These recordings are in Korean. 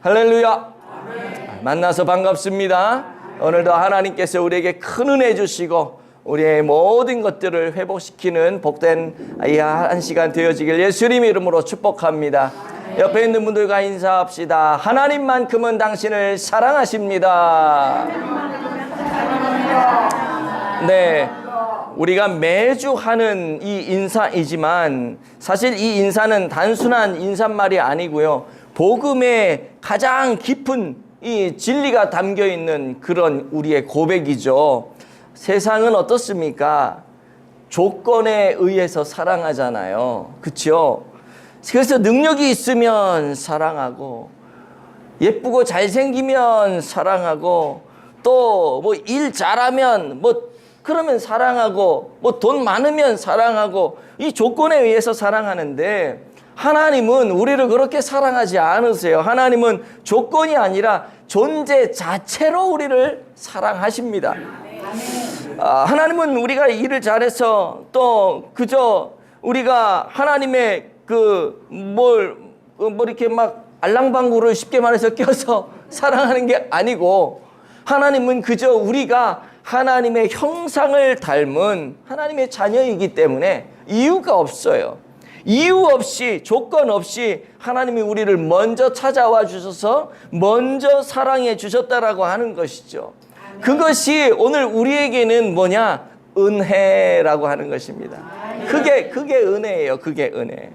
할렐루야. 만나서 반갑습니다. 오늘도 하나님께서 우리에게 큰 은혜 주시고 우리의 모든 것들을 회복시키는 복된 이 한 시간 되어지길 예수님 이름으로 축복합니다. 옆에 있는 분들과 인사합시다. 하나님만큼은 당신을 사랑하십니다. 네, 우리가 매주 하는 이 인사이지만 사실 이 인사는 단순한 인사말이 아니고요, 복음의 가장 깊은 이 진리가 담겨 있는 그런 우리의 고백이죠. 세상은 어떻습니까? 조건에 의해서 사랑하잖아요. 그렇죠? 그래서 능력이 있으면 사랑하고, 예쁘고 잘생기면 사랑하고, 또 뭐 일 잘하면 뭐 그러면 사랑하고, 뭐 돈 많으면 사랑하고, 이 조건에 의해서 사랑하는데 하나님은 우리를 그렇게 사랑하지 않으세요. 하나님은 조건이 아니라 존재 자체로 우리를 사랑하십니다. 하나님은 우리가 일을 잘해서 또 그저 우리가 하나님의 뭐 이렇게 막 알랑방구를 쉽게 말해서 껴서 사랑하는 게 아니고, 하나님은 그저 우리가 하나님의 형상을 닮은 하나님의 자녀이기 때문에 이유가 없어요. 이유 없이, 조건 없이 하나님이 우리를 먼저 찾아와 주셔서 먼저 사랑해 주셨다라고 하는 것이죠. 그것이 오늘 우리에게는 뭐냐? 은혜라고 하는 것입니다. 그게 은혜예요. 그게 은혜.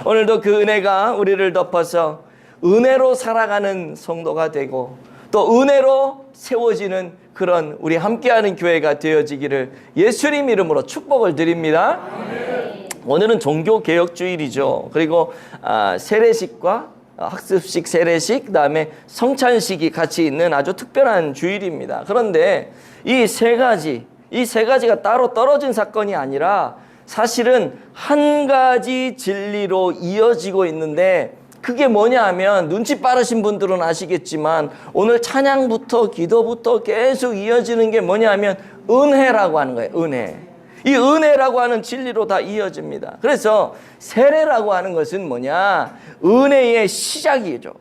오늘도 그 은혜가 우리를 덮어서 은혜로 살아가는 성도가 되고 또 은혜로 세워지는 그런 우리 함께하는 교회가 되어지기를 예수님 이름으로 축복을 드립니다. 오늘은 종교개혁주일이죠. 그리고 세례식과 학습식, 세례식, 그다음에 성찬식이 같이 있는 아주 특별한 주일입니다. 그런데 이 세 가지가 따로 떨어진 사건이 아니라 사실은 한 가지 진리로 이어지고 있는데, 그게 뭐냐 하면, 눈치 빠르신 분들은 아시겠지만 오늘 찬양부터 기도부터 계속 이어지는 게 뭐냐 하면 은혜라고 하는 거예요. 은혜. 이 은혜라고 하는 진리로 다 이어집니다. 그래서 세례라고 하는 것은 뭐냐? 은혜의 시작이죠.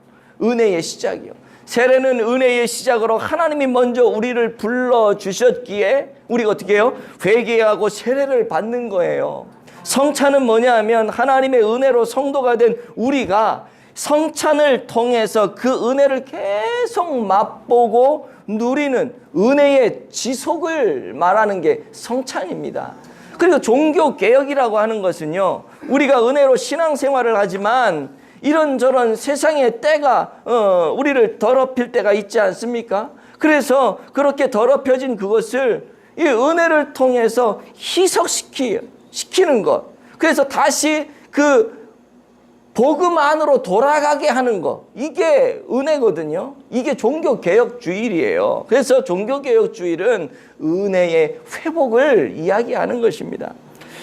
은혜의 시작이요. 세례는 은혜의 시작으로 하나님이 먼저 우리를 불러주셨기에 우리가 어떻게 해요? 회개하고 세례를 받는 거예요. 성찬은 뭐냐 하면 하나님의 은혜로 성도가 된 우리가 성찬을 통해서 그 은혜를 계속 맛보고 누리는 은혜의 지속을 말하는 게 성찬입니다. 그리고 종교개혁이라고 하는 것은요, 우리가 은혜로 신앙생활을 하지만 이런저런 세상의 때가 우리를 더럽힐 때가 있지 않습니까? 그래서 그렇게 더럽혀진 그것을 이 은혜를 통해서 희석시키는 것, 그래서 다시 그 복음 안으로 돌아가게 하는 것, 이게 은혜거든요. 이게 종교개혁주일이에요. 그래서 종교개혁주일은 은혜의 회복을 이야기하는 것입니다.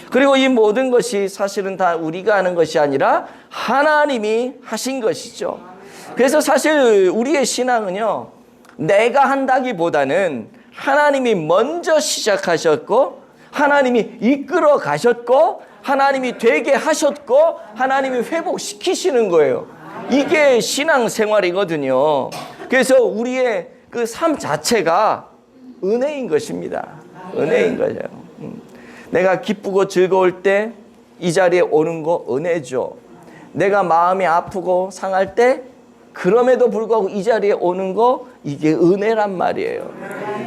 그리고 이 모든 것이 사실은 다 우리가 하는 것이 아니라 하나님이 하신 것이죠. 그래서 사실 우리의 신앙은요, 내가 한다기보다는 하나님이 먼저 시작하셨고, 하나님이 이끌어 가셨고, 하나님이 되게 하셨고, 하나님이 회복시키시는 거예요. 이게 신앙생활이거든요. 그래서 우리의 그 삶 자체가 은혜인 것입니다. 은혜인 거죠. 내가 기쁘고 즐거울 때 이 자리에 오는 거 은혜죠. 내가 마음이 아프고 상할 때 그럼에도 불구하고 이 자리에 오는 거, 이게 은혜란 말이에요.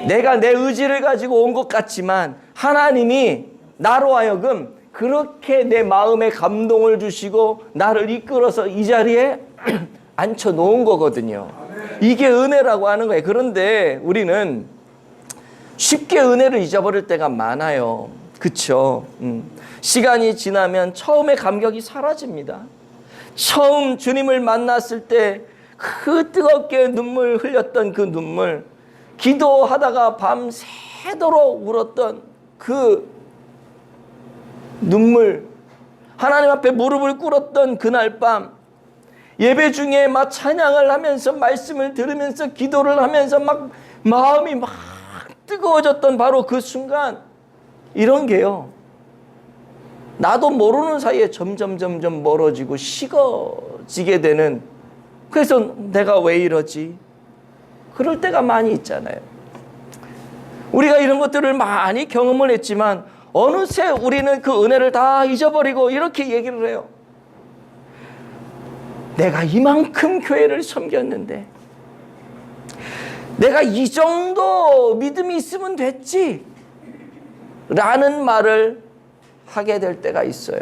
내가 내 의지를 가지고 온 것 같지만 하나님이 나로 하여금 그렇게 내 마음에 감동을 주시고 나를 이끌어서 이 자리에 앉혀놓은 거거든요. 이게 은혜라고 하는 거예요. 그런데 우리는 쉽게 은혜를 잊어버릴 때가 많아요. 그쵸? 시간이 지나면 처음의 감격이 사라집니다. 처음 주님을 만났을 때 그 뜨겁게 눈물 흘렸던 그 눈물, 기도하다가 밤새도록 울었던 그 눈물, 하나님 앞에 무릎을 꿇었던 그날 밤, 예배 중에 막 찬양을 하면서 말씀을 들으면서 기도를 하면서 막 마음이 막 뜨거워졌던 바로 그 순간, 이런 게요, 나도 모르는 사이에 점점 멀어지고 식어지게 되는 그래서 내가 왜 이러지? 그럴 때가 많이 있잖아요. 우리가 이런 것들을 많이 경험을 했지만 어느새 우리는 그 은혜를 다 잊어버리고 이렇게 얘기를 해요. 내가 이만큼 교회를 섬겼는데, 내가 이 정도 믿음이 있으면 됐지 라는 말을 하게 될 때가 있어요.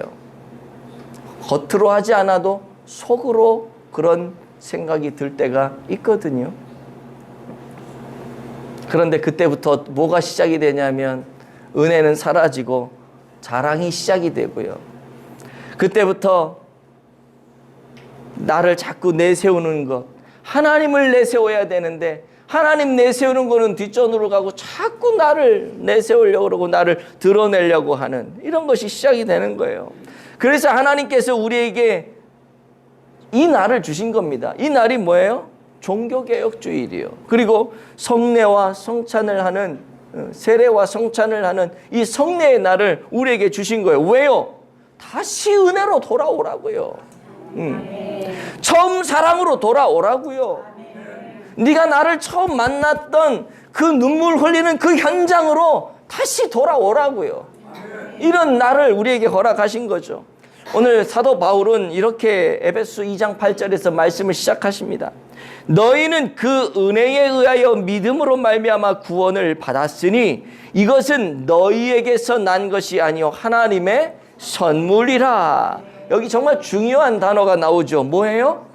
겉으로 하지 않아도 속으로 그런 생각이 들 때가 있거든요. 그런데 그때부터 뭐가 시작이 되냐면 은혜는 사라지고 자랑이 시작이 되고요. 그때부터 나를 자꾸 내세우는 것, 하나님을 내세워야 되는데 하나님 내세우는 거는 뒷전으로 가고 자꾸 나를 내세우려고 그러고 나를 드러내려고 하는 이런 것이 시작이 되는 거예요. 그래서 하나님께서 우리에게 이 날을 주신 겁니다. 이 날이 뭐예요? 종교개혁주일이요. 그리고 성례와 성찬을 하는, 세례와 성찬을 하는 이 성례의 날을 우리에게 주신 거예요. 왜요? 다시 은혜로 돌아오라고요. 처음 사랑으로 돌아오라고요. 네가 나를 처음 만났던 그 눈물 흘리는 그 현장으로 다시 돌아오라고요. 이런 날을 우리에게 허락하신 거죠. 오늘 사도 바울은 이렇게 에베소 2장 8절에서 말씀을 시작하십니다. 너희는 그 은혜에 의하여 믿음으로 말미암아 구원을 받았으니 이것은 너희에게서 난 것이 아니요 하나님의 선물이라. 여기 정말 중요한 단어가 나오죠. 뭐예요?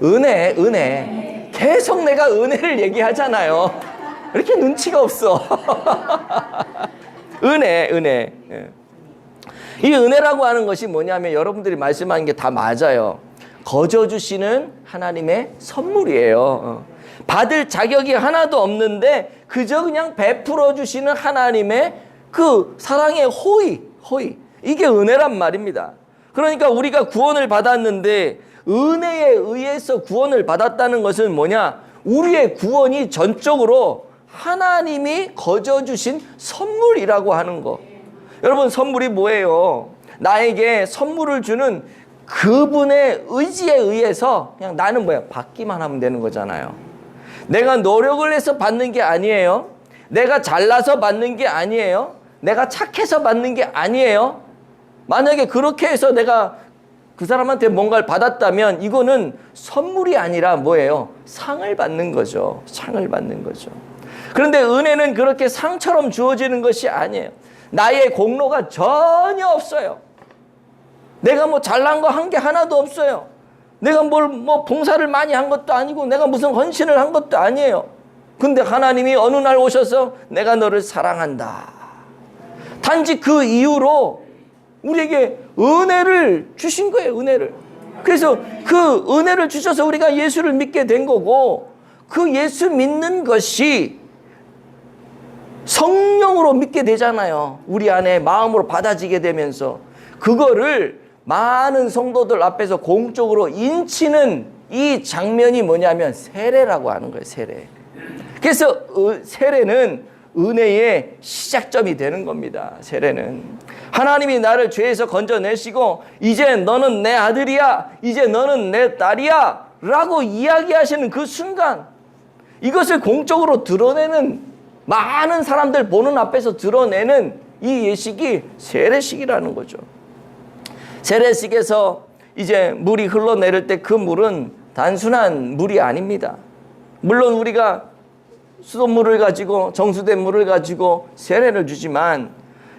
은혜. 계속 내가 은혜를 얘기하잖아요. 이렇게 눈치가 없어. 은혜. 이 은혜라고 하는 것이 뭐냐면 여러분들이 말씀하는 게 다 맞아요. 거저 주시는 하나님의 선물이에요. 받을 자격이 하나도 없는데 그저 그냥 베풀어 주시는 하나님의 그 사랑의 호의. 이게 은혜란 말입니다. 그러니까 우리가 구원을 받았는데 은혜에 의해서 구원을 받았다는 것은 뭐냐? 우리의 구원이 전적으로 하나님이 거저 주신 선물이라고 하는 거. 여러분, 선물이 뭐예요? 나에게 선물을 주는 그분의 의지에 의해서 그냥 나는 받기만 하면 되는 거잖아요. 내가 노력을 해서 받는 게 아니에요. 내가 잘나서 받는 게 아니에요. 내가 착해서 받는 게 아니에요. 만약에 그렇게 해서 내가 그 사람한테 뭔가를 받았다면 이거는 선물이 아니라 뭐예요? 상을 받는 거죠. 상을 받는 거죠. 그런데 은혜는 그렇게 상처럼 주어지는 것이 아니에요. 나의 공로가 전혀 없어요. 내가 뭐 잘난 거 한 게 하나도 없어요. 내가 봉사를 많이 한 것도 아니고 내가 무슨 헌신을 한 것도 아니에요. 근데 하나님이 어느 날 오셔서 내가 너를 사랑한다. 단지 그 이유로 우리에게 은혜를 주신 거예요. 은혜를. 그래서 그 은혜를 주셔서 우리가 예수를 믿게 된 거고 그 예수 믿는 것이 성령으로 믿게 되잖아요. 우리 안에 마음으로 받아지게 되면서 그거를 많은 성도들 앞에서 공적으로 인치는 이 장면이 뭐냐면 세례라고 하는 거예요. 세례. 그래서 세례는 은혜의 시작점이 되는 겁니다. 세례는 하나님이 나를 죄에서 건져내시고 이제 너는 내 아들이야, 이제 너는 내 딸이야 라고 이야기하시는 그 순간 이것을 공적으로 드러내는, 많은 사람들 보는 앞에서 드러내는 이 예식이 세례식이라는 거죠. 세례식에서 이제 물이 흘러내릴 때 그 물은 단순한 물이 아닙니다. 물론 우리가 수돗물을 가지고 정수된 물을 가지고 세례를 주지만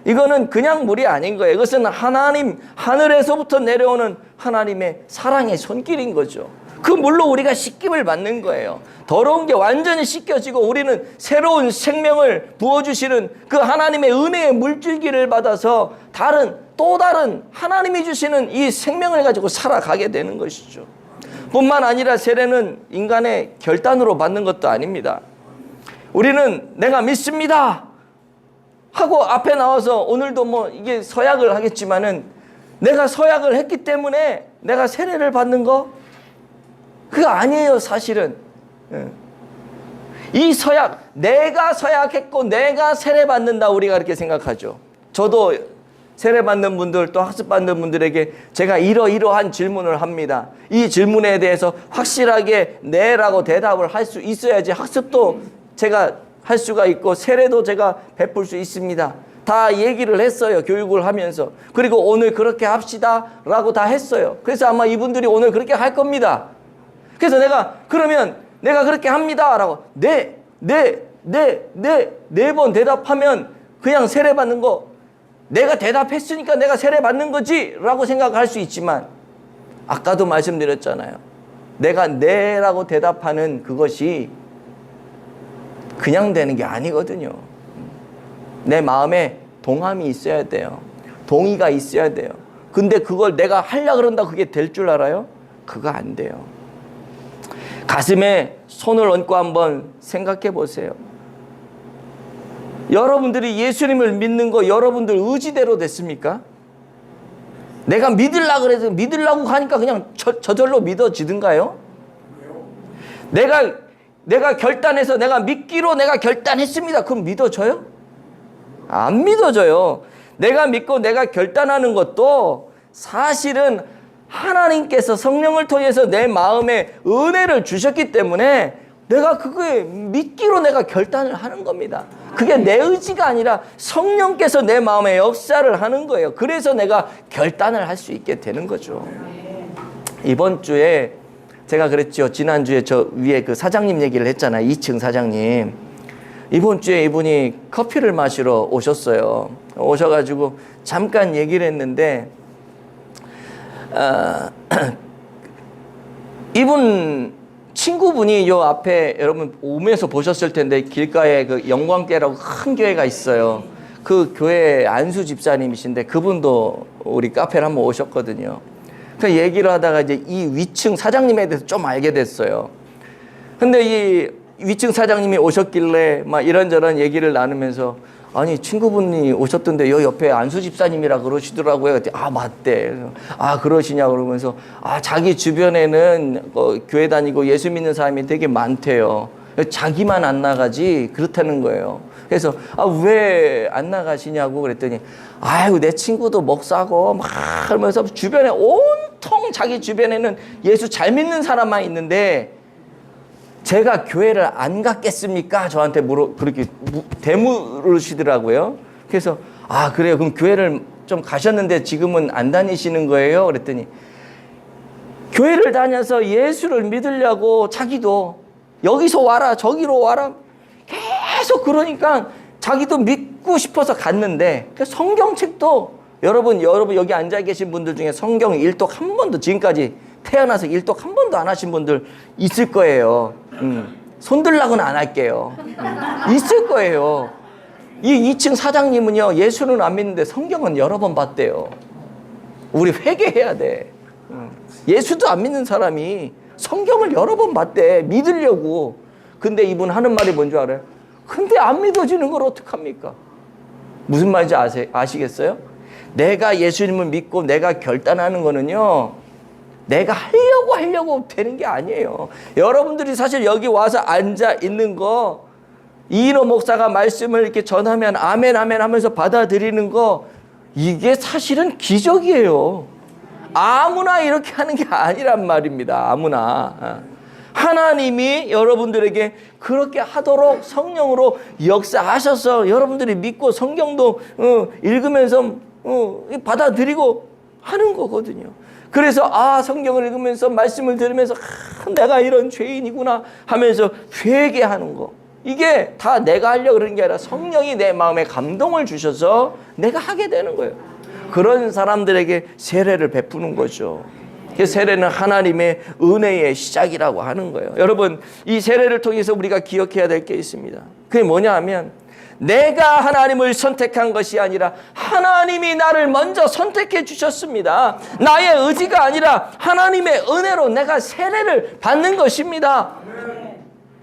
이거는 그냥 물이 아닌 거예요. 이것은 하나님 하늘에서부터 내려오는 하나님의 사랑의 손길인 거죠. 그 물로 우리가 씻김을 받는 거예요. 더러운 게 완전히 씻겨지고 우리는 새로운 생명을 부어주시는 그 하나님의 은혜의 물줄기를 받아서 또 다른 하나님이 주시는 이 생명을 가지고 살아가게 되는 것이죠. 뿐만 아니라 세례는 인간의 결단으로 받는 것도 아닙니다. 우리는 내가 믿습니다 하고 앞에 나와서 오늘도 이게 서약을 하겠지만은 내가 서약을 했기 때문에 내가 세례를 받는 거 그거 아니에요. 사실은 이 서약, 내가 서약했고 내가 세례 받는다 우리가 그렇게 생각하죠. 저도 세례받는 분들 또 학습받는 분들에게 제가 이러이러한 질문을 합니다. 이 질문에 대해서 확실하게 네라고 대답을 할 수 있어야지 학습도 제가 할 수가 있고 세례도 제가 베풀 수 있습니다. 다 얘기를 했어요. 교육을 하면서. 그리고 오늘 그렇게 합시다 라고 다 했어요. 그래서 아마 이분들이 오늘 그렇게 할 겁니다. 그래서 그러면 내가 그렇게 합니다 라고 네 번 대답하면 그냥 세례받는 거, 내가 대답했으니까 내가 세례받는 거지 라고 생각할 수 있지만, 아까도 말씀드렸잖아요. 내가 네라고 대답하는 그것이 그냥 되는 게 아니거든요. 내 마음에 동함이 있어야 돼요. 동의가 있어야 돼요. 근데 그걸 내가 하려고 그런다 그게 될 줄 알아요? 그거 안 돼요. 가슴에 손을 얹고 한번 생각해 보세요. 여러분들이 예수님을 믿는 거 여러분들 의지대로 됐습니까? 내가 믿으려고 그래서 믿으려고 하니까 그냥 저절로 믿어지든가요? 내가 결단해서 내가 믿기로 내가 결단했습니다. 그럼 믿어져요? 안 믿어져요. 내가 믿고 내가 결단하는 것도 사실은 하나님께서 성령을 통해서 내 마음에 은혜를 주셨기 때문에 내가 그거에 믿기로 내가 결단을 하는 겁니다. 그게 내 의지가 아니라 성령께서 내 마음에 역사를 하는 거예요. 그래서 내가 결단을 할 수 있게 되는 거죠. 이번 주에 제가 그랬죠. 지난주에 저 위에 그 사장님 얘기를 했잖아요. 2층 사장님. 이번 주에 이분이 커피를 마시러 오셨어요. 오셔가지고 잠깐 얘기를 했는데, 이분 친구분이 요 앞에 여러분 오면서 보셨을 텐데 길가에 그 영광교회라고 큰 교회가 있어요. 그 교회 안수 집사님이신데 그분도 우리 카페를 한번 오셨거든요. 그 얘기를 하다가 이제 이 위층 사장님에 대해서 좀 알게 됐어요. 근데 이 위층 사장님이 오셨길래 막 이런저런 얘기를 나누면서, 아니 친구분이 오셨던데 요 옆에 안수 집사님이라 그러시더라고요. 그랬더니 아 맞대. 아 그러시냐 그러면서 자기 주변에는 교회 다니고 예수 믿는 사람이 되게 많대요. 자기만 안 나가지 그렇다는 거예요. 그래서 왜 안 나가시냐고 그랬더니 아유 내 친구도 목사고 막 그러면서 주변에 온통 자기 주변에는 예수 잘 믿는 사람만 있는데 제가 교회를 안 갔겠습니까? 저한테 그렇게 대물으시더라고요. 그래서 그래요. 그럼 교회를 좀 가셨는데 지금은 안 다니시는 거예요? 그랬더니 교회를 다녀서 예수를 믿으려고 자기도 여기서 와라 저기로 와라 계속 그러니까 자기도 믿고 싶어서 갔는데, 성경책도 여러분 여기 앉아 계신 분들 중에 성경 일독 한 번도 지금까지 태어나서 일독 한 번도 안 하신 분들 있을 거예요. 손들라고는 안 할게요. 있을 거예요. 이 2층 사장님은요, 예수는 안 믿는데 성경은 여러 번 봤대요. 우리 회개해야 돼. 예수도 안 믿는 사람이 성경을 여러 번 봤대. 믿으려고. 근데 이분 하는 말이 뭔지 알아요? 근데 안 믿어지는 걸 어떡합니까? 무슨 말인지 아시겠어요? 내가 예수님을 믿고 내가 결단하는 거는요, 내가 하려고 되는 게 아니에요. 여러분들이 사실 여기 와서 앉아 있는 거, 이인호 목사가 말씀을 이렇게 전하면 아멘 아멘 하면서 받아들이는 거, 이게 사실은 기적이에요. 아무나 이렇게 하는 게 아니란 말입니다. 아무나. 하나님이 여러분들에게 그렇게 하도록 성령으로 역사하셔서 여러분들이 믿고 성경도 읽으면서 받아들이고 하는 거거든요. 그래서 성경을 읽으면서 말씀을 들으면서 내가 이런 죄인이구나 하면서 회개하는 거, 이게 다 내가 하려고 그러는 게 아니라 성령이 내 마음에 감동을 주셔서 내가 하게 되는 거예요. 그런 사람들에게 세례를 베푸는 거죠. 세례는 하나님의 은혜의 시작이라고 하는 거예요. 여러분, 이 세례를 통해서 우리가 기억해야 될 게 있습니다. 그게 뭐냐 하면, 내가 하나님을 선택한 것이 아니라 하나님이 나를 먼저 선택해 주셨습니다. 나의 의지가 아니라 하나님의 은혜로 내가 세례를 받는 것입니다.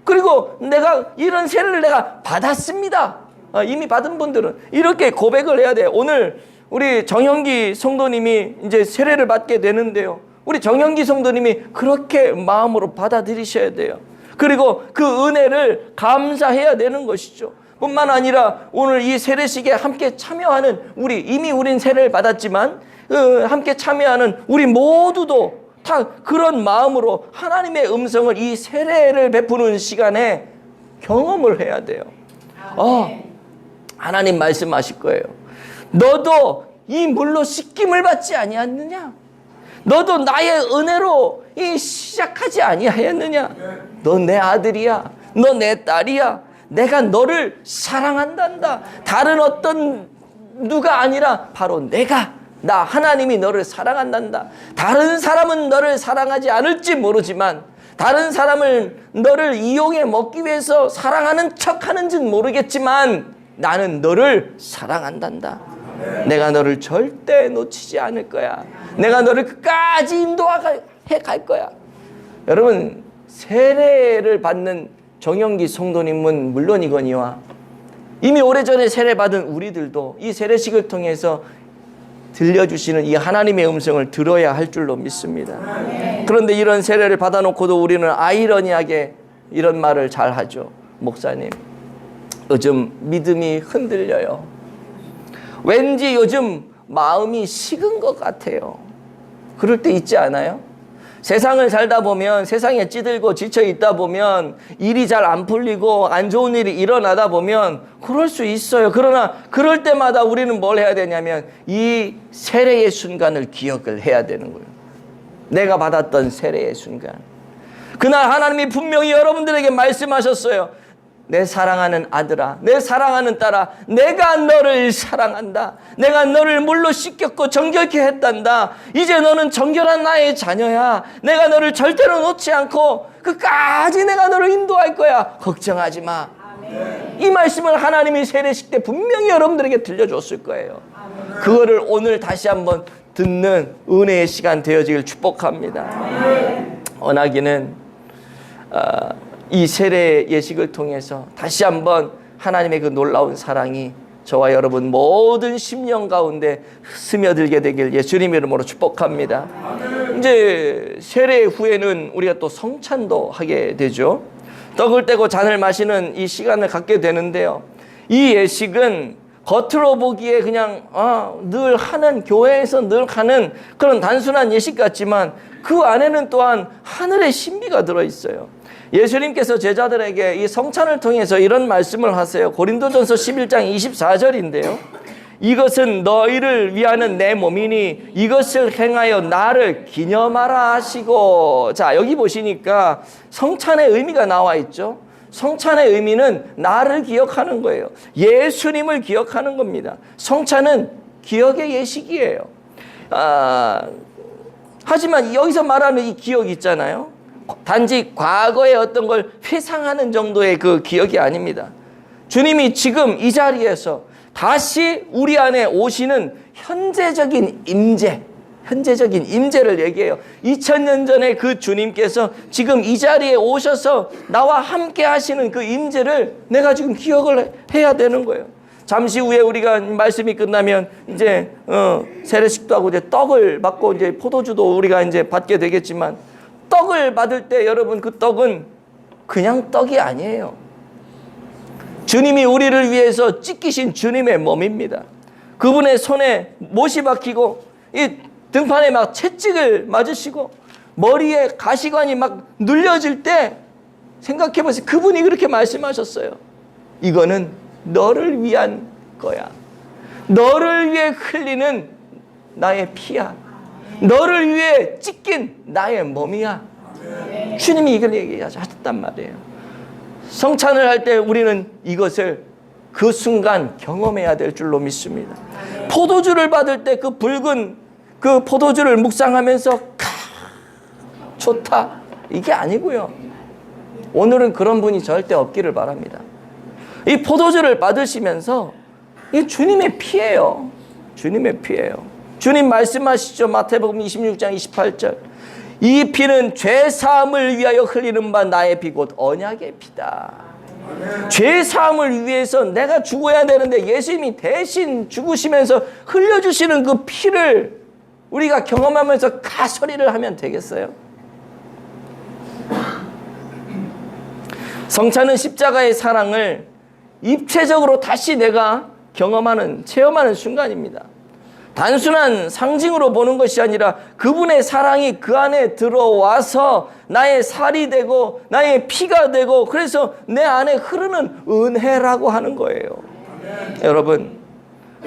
그리고 내가 이런 세례를 내가 받았습니다. 이미 받은 분들은 이렇게 고백을 해야 돼요. 오늘 우리 정형기 성도님이 이제 세례를 받게 되는데요, 우리 정형기 성도님이 그렇게 마음으로 받아들이셔야 돼요. 그리고 그 은혜를 감사해야 되는 것이죠. 뿐만 아니라 오늘 이 세례식에 함께 참여하는 이미 우린 세례를 받았지만 함께 참여하는 우리 모두도 다 그런 마음으로 하나님의 음성을 이 세례를 베푸는 시간에 경험을 해야 돼요. 하나님 말씀하실 거예요. 너도 이 물로 씻김을 받지 아니하느냐? 너도 나의 은혜로 시작하지 아니하였느냐? 너 내 아들이야. 너 내 딸이야. 내가 너를 사랑한단다. 다른 어떤 누가 아니라 바로 나 하나님이 너를 사랑한단다. 다른 사람은 너를 사랑하지 않을지 모르지만 다른 사람을 너를 이용해 먹기 위해서 사랑하는 척하는지는 모르겠지만 나는 너를 사랑한단다. 내가 너를 절대 놓치지 않을 거야. 내가 너를 끝까지 인도해 갈 거야. 여러분, 세례를 받는 정영기 성도님은 물론이거니와 이미 오래전에 세례받은 우리들도 이 세례식을 통해서 들려주시는 이 하나님의 음성을 들어야 할 줄로 믿습니다. 그런데 이런 세례를 받아놓고도 우리는 아이러니하게 이런 말을 잘 하죠. 목사님, 요즘 믿음이 흔들려요. 왠지 요즘 마음이 식은 것 같아요. 그럴 때 있지 않아요? 세상을 살다 보면, 세상에 찌들고 지쳐 있다 보면, 일이 잘 안 풀리고 안 좋은 일이 일어나다 보면 그럴 수 있어요. 그러나 그럴 때마다 우리는 뭘 해야 되냐면 이 세례의 순간을 기억을 해야 되는 거예요. 내가 받았던 세례의 순간. 그날 하나님이 분명히 여러분들에게 말씀하셨어요. 내 사랑하는 아들아, 내 사랑하는 딸아, 내가 너를 사랑한다. 내가 너를 물로 씻겼고 정결케 했단다. 이제 너는 정결한 나의 자녀야. 내가 너를 절대로 놓지 않고 끝까지 내가 너를 인도할 거야. 걱정하지 마. 아멘. 이 말씀을 하나님이 세례식 때 분명히 여러분들에게 들려줬을 거예요. 아멘. 그거를 오늘 다시 한번 듣는 은혜의 시간 되어지길 축복합니다. 아멘. 원하기는 이 세례 예식을 통해서 다시 한번 하나님의 그 놀라운 사랑이 저와 여러분 모든 심령 가운데 스며들게 되길 예수님 이름으로 축복합니다. 이제 세례 후에는 우리가 또 성찬도 하게 되죠. 떡을 떼고 잔을 마시는 이 시간을 갖게 되는데요. 이 예식은 겉으로 보기에 그냥 늘 하는, 교회에서 늘 하는 그런 단순한 예식 같지만 그 안에는 또한 하늘의 신비가 들어있어요. 예수님께서 제자들에게 이 성찬을 통해서 이런 말씀을 하세요. 고린도전서 11장 24절인데요. 이것은 너희를 위하는 내 몸이니 이것을 행하여 나를 기념하라 하시고. 자, 여기 보시니까 성찬의 의미가 나와 있죠. 성찬의 의미는 나를 기억하는 거예요. 예수님을 기억하는 겁니다. 성찬은 기억의 예식이에요. 하지만 여기서 말하는 이 기억이 있잖아요. 단지 과거의 어떤 걸 회상하는 정도의 그 기억이 아닙니다. 주님이 지금 이 자리에서 다시 우리 안에 오시는 현재적인 임재를 얘기해요. 2000년 전에 그 주님께서 지금 이 자리에 오셔서 나와 함께 하시는 그 임재를 내가 지금 기억을 해야 되는 거예요. 잠시 후에 우리가 말씀이 끝나면 이제 세례식도 하고 이제 떡을 받고 이제 포도주도 우리가 이제 받게 되겠지만 떡을 받을 때 여러분 그 떡은 그냥 떡이 아니에요. 주님이 우리를 위해서 찢기신 주님의 몸입니다. 그분의 손에 못이 박히고 이 등판에 막 채찍을 맞으시고 머리에 가시관이 막 눌려질 때 생각해 보세요. 그분이 그렇게 말씀하셨어요. 이거는 너를 위한 거야. 너를 위해 흘리는 나의 피야. 너를 위해 찢긴 나의 몸이야. 주님이 이걸 얘기하셨단 말이에요. 성찬을 할 때 우리는 이것을 그 순간 경험해야 될 줄로 믿습니다. 포도주를 받을 때 그 붉은 그 포도주를 묵상하면서 좋다 이게 아니고요. 오늘은 그런 분이 절대 없기를 바랍니다. 이 포도주를 받으시면서 이 주님의 피예요. 주님의 피예요. 주님 말씀하시죠. 마태복음 26장 28절. 이 피는 죄 사함을 위하여 흘리는 바 나의 피 곧 언약의 피다. 죄 사함을 위해서 내가 죽어야 되는데 예수님이 대신 죽으시면서 흘려주시는 그 피를 우리가 경험하면서 가소리를 하면 되겠어요? 성찬은 십자가의 사랑을 입체적으로 다시 내가 경험하는, 체험하는 순간입니다. 단순한 상징으로 보는 것이 아니라 그분의 사랑이 그 안에 들어와서 나의 살이 되고 나의 피가 되고 그래서 내 안에 흐르는 은혜라고 하는 거예요. 여러분,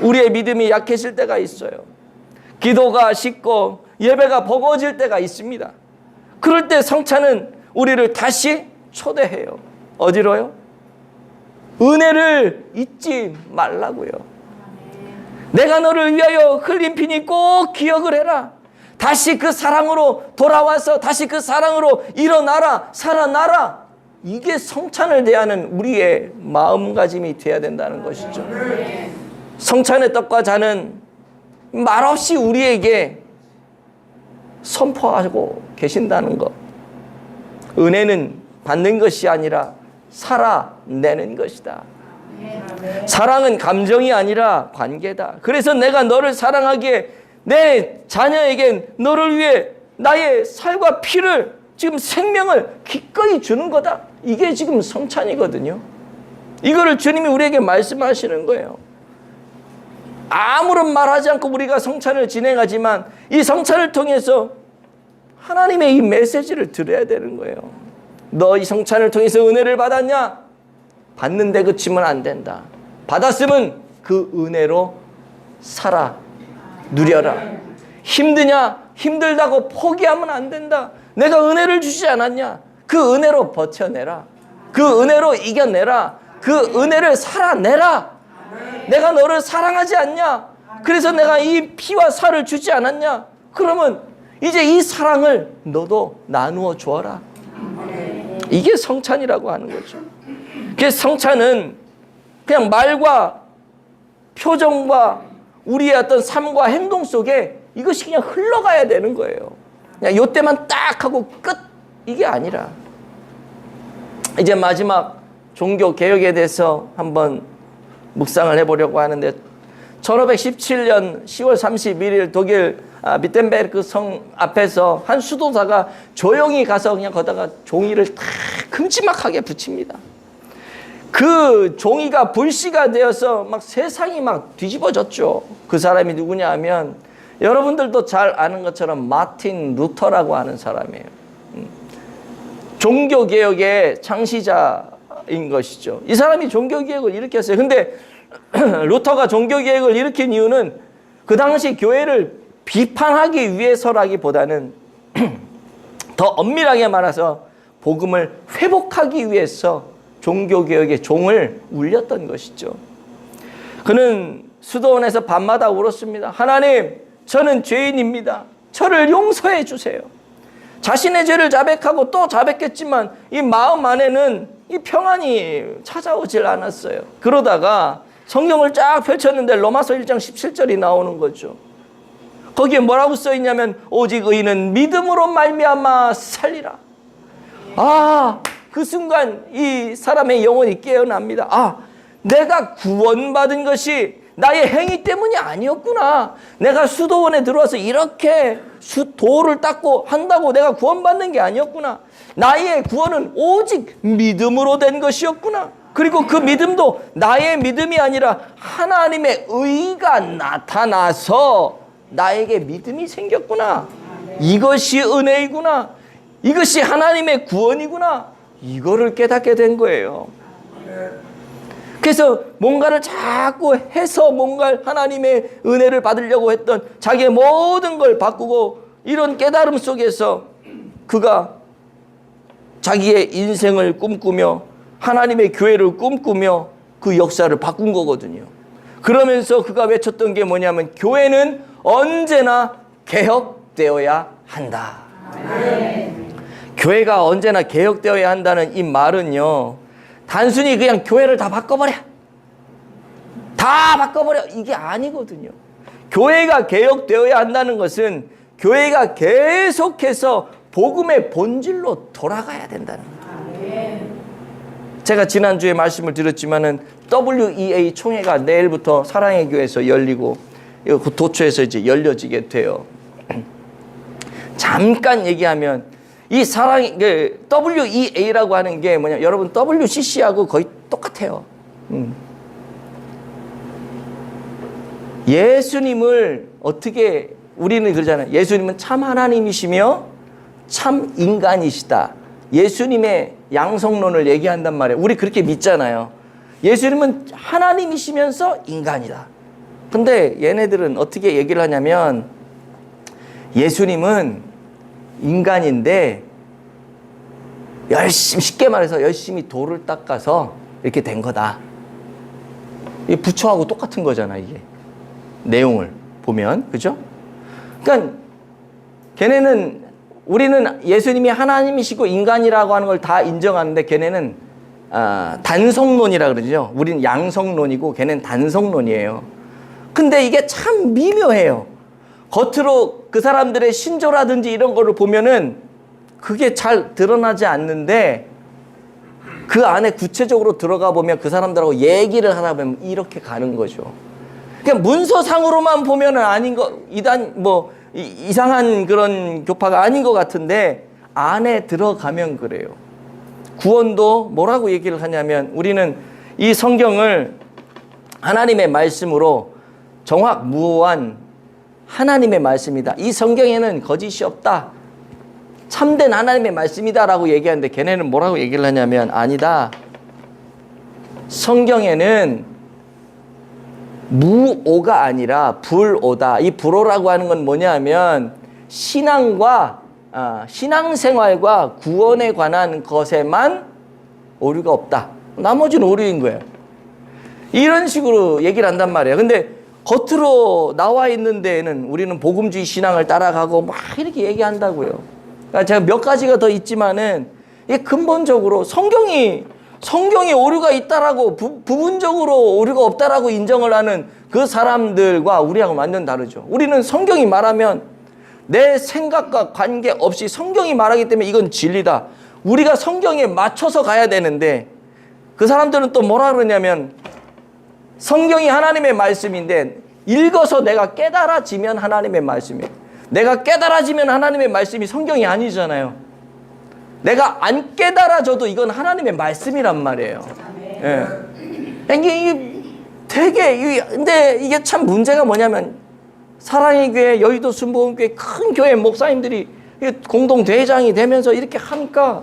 우리의 믿음이 약해질 때가 있어요. 기도가 식고 예배가 버거워질 때가 있습니다. 그럴 때 성찬은 우리를 다시 초대해요. 어디로요? 은혜를 잊지 말라고요. 내가 너를 위하여 흘린 피니 꼭 기억을 해라. 다시 그 사랑으로 돌아와서 다시 그 사랑으로 일어나라, 살아나라. 이게 성찬을 대하는 우리의 마음가짐이 되어야 된다는 것이죠. 성찬의 떡과 잔은 말없이 우리에게 선포하고 계신다는 것. 은혜는 받는 것이 아니라 살아내는 것이다. 사랑은 감정이 아니라 관계다. 그래서 내가 너를 사랑하기에 내 자녀에겐 너를 위해 나의 살과 피를, 지금 생명을 기꺼이 주는 거다. 이게 지금 성찬이거든요. 이거를 주님이 우리에게 말씀하시는 거예요. 아무런 말하지 않고 우리가 성찬을 진행하지만 이 성찬을 통해서 하나님의 이 메시지를 들어야 되는 거예요. 너 이 성찬을 통해서 은혜를 받았냐? 받는데 그치면 안 된다. 받았으면 그 은혜로 살아 누려라. 힘드냐? 힘들다고 포기하면 안 된다. 내가 은혜를 주지 않았냐? 그 은혜로 버텨내라. 그 은혜로 이겨내라. 그 은혜를 살아내라. 내가 너를 사랑하지 않냐? 그래서 내가 이 피와 살을 주지 않았냐? 그러면 이제 이 사랑을 너도 나누어 주어라. 이게 성찬이라고 하는 거죠. 그래서 성찬은 그냥 말과 표정과 우리의 어떤 삶과 행동 속에 이것이 그냥 흘러가야 되는 거예요. 그냥 요때만 딱 하고 끝, 이게 아니라 이제 마지막 종교 개혁에 대해서 한번 묵상을 해보려고 하는데 1517년 10월 31일 독일 미텐베르크 성 앞에서 한 수도사가 조용히 가서 그냥 거다가 종이를 탁 큼지막하게 붙입니다. 그 종이가 불씨가 되어서 막 세상이 막 뒤집어졌죠. 그 사람이 누구냐 하면 여러분들도 잘 아는 것처럼 마틴 루터라고 하는 사람이에요. 종교개혁의 창시자인 것이죠. 이 사람이 종교개혁을 일으켰어요. 근데 루터가 종교개혁을 일으킨 이유는 그 당시 교회를 비판하기 위해서라기보다는 더 엄밀하게 말해서 복음을 회복하기 위해서 종교개혁의 종을 울렸던 것이죠. 그는 수도원에서 밤마다 울었습니다. 하나님, 저는 죄인입니다. 저를 용서해 주세요. 자신의 죄를 자백하고 또 자백했지만 이 마음 안에는 이 평안이 찾아오질 않았어요. 그러다가 성경을 쫙 펼쳤는데 로마서 1장 17절이 나오는 거죠. 거기에 뭐라고 써 있냐면 오직 의인은 믿음으로 말미암아 살리라. 그 순간 이 사람의 영혼이 깨어납니다. 내가 구원받은 것이 나의 행위 때문이 아니었구나. 내가 수도원에 들어와서 이렇게 돌을 닦고 한다고 내가 구원받는 게 아니었구나. 나의 구원은 오직 믿음으로 된 것이었구나. 그리고 그 믿음도 나의 믿음이 아니라 하나님의 의가 나타나서 나에게 믿음이 생겼구나. 이것이 은혜이구나. 이것이 하나님의 구원이구나. 이거를 깨닫게 된 거예요. 그래서 뭔가를 자꾸 해서 뭔가 하나님의 은혜를 받으려고 했던 자기의 모든 걸 바꾸고 이런 깨달음 속에서 그가 자기의 인생을 꿈꾸며 하나님의 교회를 꿈꾸며 그 역사를 바꾼 거거든요. 그러면서 그가 외쳤던 게 뭐냐면 교회는 언제나 개혁되어야 한다. 교회가 언제나 개혁되어야 한다는 이 말은요, 단순히 그냥 교회를 다 바꿔버려, 다 바꿔버려, 이게 아니거든요. 교회가 개혁되어야 한다는 것은 교회가 계속해서 복음의 본질로 돌아가야 된다는 거예요. 제가 지난주에 말씀을 드렸지만은 WEA 총회가 내일부터 사랑의 교회에서 열리고 도초에서 이제 열려지게 돼요. 잠깐 얘기하면 이 WEA라고 하는 게 뭐냐, 여러분 WCC하고 거의 똑같아요. 예수님을 어떻게 우리는 그러잖아요. 예수님은 참 하나님이시며 참 인간이시다. 예수님의 양성론을 얘기한단 말이에요. 우리 그렇게 믿잖아요. 예수님은 하나님이시면서 인간이다. 근데 얘네들은 어떻게 얘기를 하냐면 예수님은 인간인데 쉽게 말해서 열심히 돌을 닦아서 이렇게 된 거다. 이게 부처하고 똑같은 거잖아, 이게. 내용을 보면. 그죠? 그러니까 걔네는 우리는 예수님이 하나님이시고 인간이라고 하는 걸 다 인정하는데 걔네는 단성론이라 그러죠. 우리는 양성론이고 걔네는 단성론이에요. 근데 이게 참 미묘해요. 겉으로 그 사람들의 신조라든지 이런 거를 보면은 그게 잘 드러나지 않는데 그 안에 구체적으로 들어가 보면 그 사람들하고 얘기를 하다 보면 이렇게 가는 거죠. 그냥 문서상으로만 보면은 아닌 거, 이상한 그런 교파가 아닌 것 같은데 안에 들어가면 그래요. 구원도 뭐라고 얘기를 하냐면 우리는 이 성경을 하나님의 말씀으로 정확무오한 하나님의 말씀이다. 이 성경에는 거짓이 없다. 참된 하나님의 말씀이다라고 얘기하는데 걔네는 뭐라고 얘기를 하냐면 아니다. 성경에는 무오가 아니라 불오다. 이 불오라고 하는 건 뭐냐면 신앙생활과 구원에 관한 것에만 오류가 없다. 나머지는 오류인 거예요. 이런 식으로 얘기를 한단 말이에요. 근데 겉으로 나와 있는 데에는 우리는 복음주의 신앙을 따라가고 막 이렇게 얘기한다고요. 그러니까 제가 몇 가지가 더 있지만은 이게 근본적으로 성경이 오류가 있다라고 부분적으로 오류가 없다라고 인정을 하는 그 사람들과 우리하고 완전 다르죠. 우리는 성경이 말하면 내 생각과 관계없이 성경이 말하기 때문에 이건 진리다. 우리가 성경에 맞춰서 가야 되는데 그 사람들은 또 뭐라 그러냐면 성경이 하나님의 말씀인데 읽어서 내가 깨달아지면 하나님의 말씀이에요. 내가 깨달아지면 하나님의 말씀이 성경이 아니잖아요. 내가 안 깨달아져도 이건 하나님의 말씀이란 말이에요. 예. 이게 되게, 근데 이게 참 문제가 뭐냐면 사랑의 교회, 여의도 순복음교회 큰 교회 목사님들이 공동대회장이 되면서 이렇게 하니까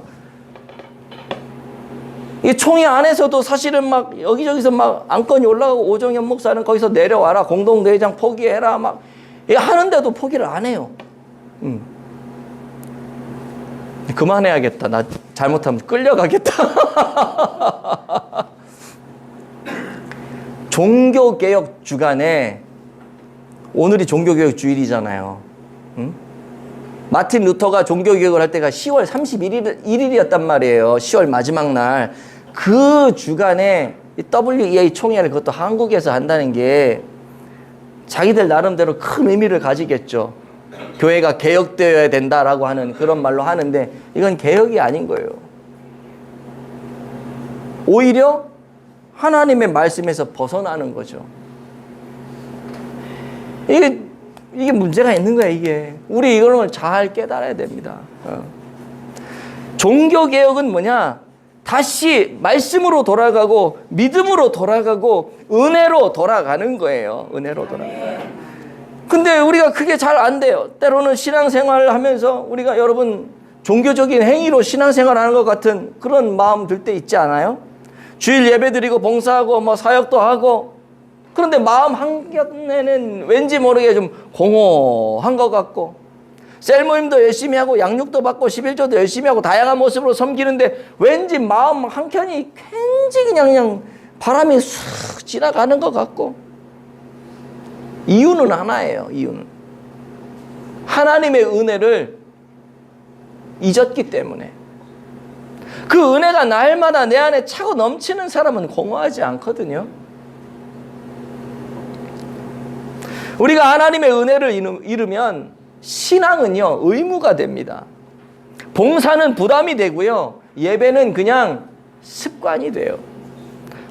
이 총회 안에서도 사실은 막 여기저기서 막 안건이 올라가고 오정현 목사는 거기서 내려와라. 공동대회장 포기해라. 막 하는데도 포기를 안 해요. 그만해야겠다. 나 잘못하면 끌려가겠다. 종교개혁 주간에 오늘이 종교개혁 주일이잖아요. 마틴 루터가 종교개혁을 할 때가 10월 31일이었단 말이에요. 10월 마지막 날. 그 주간에 WEA 총회를 그것도 한국에서 한다는 게 자기들 나름대로 큰 의미를 가지겠죠. 교회가 개혁되어야 된다라고 하는 그런 말로 하는데 이건 개혁이 아닌 거예요. 오히려 하나님의 말씀에서 벗어나는 거죠. 이게 문제가 있는 거야, 이게. 우리 이런 걸 잘 깨달아야 됩니다. 종교개혁은 뭐냐? 다시 말씀으로 돌아가고 믿음으로 돌아가고 은혜로 돌아가는 거예요. 은혜로 돌아가요. 근데 우리가 그게 잘 안 돼요. 때로는 신앙생활을 하면서 우리가 여러분 종교적인 행위로 신앙생활 하는 것 같은 그런 마음 들 때 있지 않아요? 주일 예배 드리고 봉사하고 뭐 사역도 하고 그런데 마음 한켠에는 왠지 모르게 좀 공허한 것 같고 셀모임도 열심히 하고 양육도 받고 11조도 열심히 하고 다양한 모습으로 섬기는데 왠지 마음 한켠이 굉장히 그냥 바람이 쑥 지나가는 것 같고 이유는 하나예요. 이유는 하나님의 은혜를 잊었기 때문에. 그 은혜가 날마다 내 안에 차고 넘치는 사람은 공허하지 않거든요. 우리가 하나님의 은혜를 잃으면 신앙은요 의무가 됩니다. 봉사는 부담이 되고요. 예배는 그냥 습관이 돼요.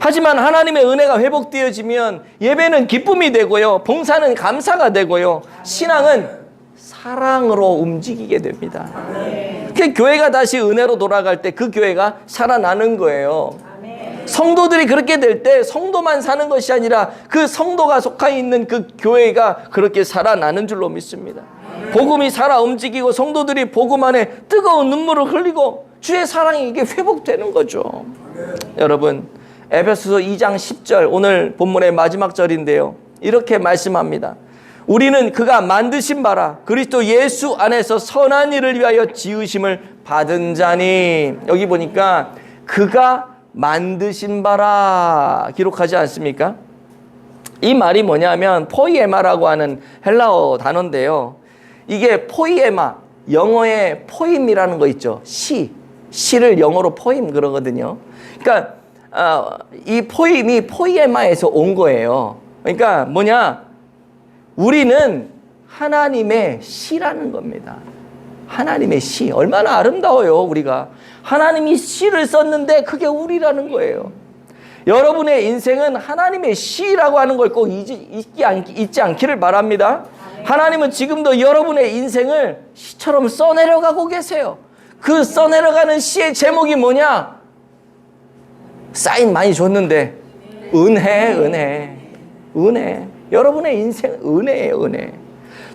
하지만 하나님의 은혜가 회복되어지면 예배는 기쁨이 되고요. 봉사는 감사가 되고요. 신앙은 사랑으로 움직이게 됩니다. 그 교회가 다시 은혜로 돌아갈 때 그 교회가 살아나는 거예요. 성도들이 그렇게 될 때 성도만 사는 것이 아니라 그 성도가 속하 있는 그 교회가 그렇게 살아나는 줄로 믿습니다. 복음이 살아 움직이고 성도들이 복음 안에 뜨거운 눈물을 흘리고 주의 사랑이 이게 회복되는 거죠. 여러분, 에베소서 2장 10절 오늘 본문의 마지막 절인데요. 이렇게 말씀합니다. 우리는 그가 만드신 바라 그리스도 예수 안에서 선한 일을 위하여 지으심을 받은 자니. 여기 보니까 그가 만드신 바라 기록하지 않습니까? 이 말이 뭐냐면 포이에마라고 하는 헬라어 단어인데요. 이게 포이에마, 영어의 포임이라는 거 있죠. 시를 영어로 포임 그러거든요. 그러니까 이 포임이 포이에마에서 온 거예요. 그러니까 뭐냐? 우리는 하나님의 시라는 겁니다. 하나님의 시. 얼마나 아름다워요, 우리가. 하나님이 시를 썼는데 그게 우리라는 거예요. 여러분의 인생은 하나님의 시라고 하는 걸 꼭 잊지 않기를 바랍니다. 하나님은 지금도 여러분의 인생을 시처럼 써내려가고 계세요. 그 써내려가는 시의 제목이 뭐냐? 사인 많이 줬는데 은혜. 여러분의 인생 은혜예요, 은혜.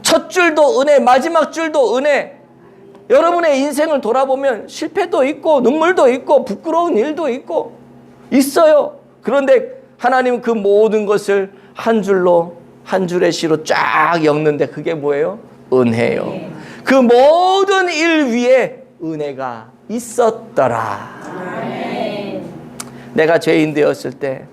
첫 줄도 은혜, 마지막 줄도 은혜. 여러분의 인생을 돌아보면 실패도 있고 눈물도 있고 부끄러운 일도 있고 있어요. 그런데 하나님은 그 모든 것을 한 줄의 시로 쫙 엮는데 그게 뭐예요? 은혜예요. 그 모든 일 위에 은혜가 있었더라. 내가 죄인 되었을 때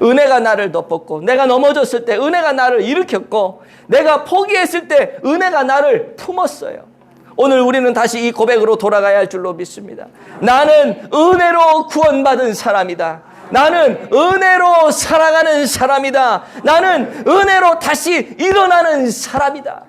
은혜가 나를 덮었고, 내가 넘어졌을 때 은혜가 나를 일으켰고, 내가 포기했을 때 은혜가 나를 품었어요. 오늘 우리는 다시 이 고백으로 돌아가야 할 줄로 믿습니다. 나는 은혜로 구원받은 사람이다. 나는 은혜로 살아가는 사람이다. 나는 은혜로 다시 일어나는 사람이다.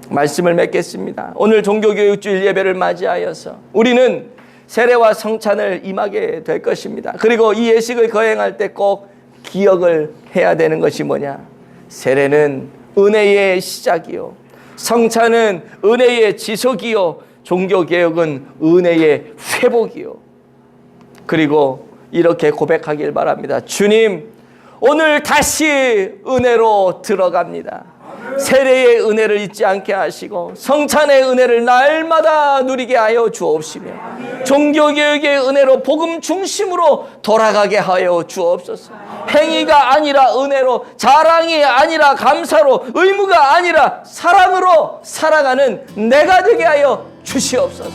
말씀을 맺겠습니다. 오늘 종교교육주일 예배를 맞이하여서 우리는 세례와 성찬을 임하게 될 것입니다. 그리고 이 예식을 거행할 때 꼭 기억을 해야 되는 것이 뭐냐? 세례는 은혜의 시작이요, 성찬은 은혜의 지속이요, 종교개혁은 은혜의 회복이요. 그리고 이렇게 고백하길 바랍니다. 주님, 오늘 다시 은혜로 들어갑니다. 세례의 은혜를 잊지 않게 하시고 성찬의 은혜를 날마다 누리게 하여 주옵시며 종교개혁의 은혜로 복음 중심으로 돌아가게 하여 주옵소서. 행위가 아니라 은혜로, 자랑이 아니라 감사로, 의무가 아니라 사랑으로 살아가는 내가 되게 하여 주시옵소서.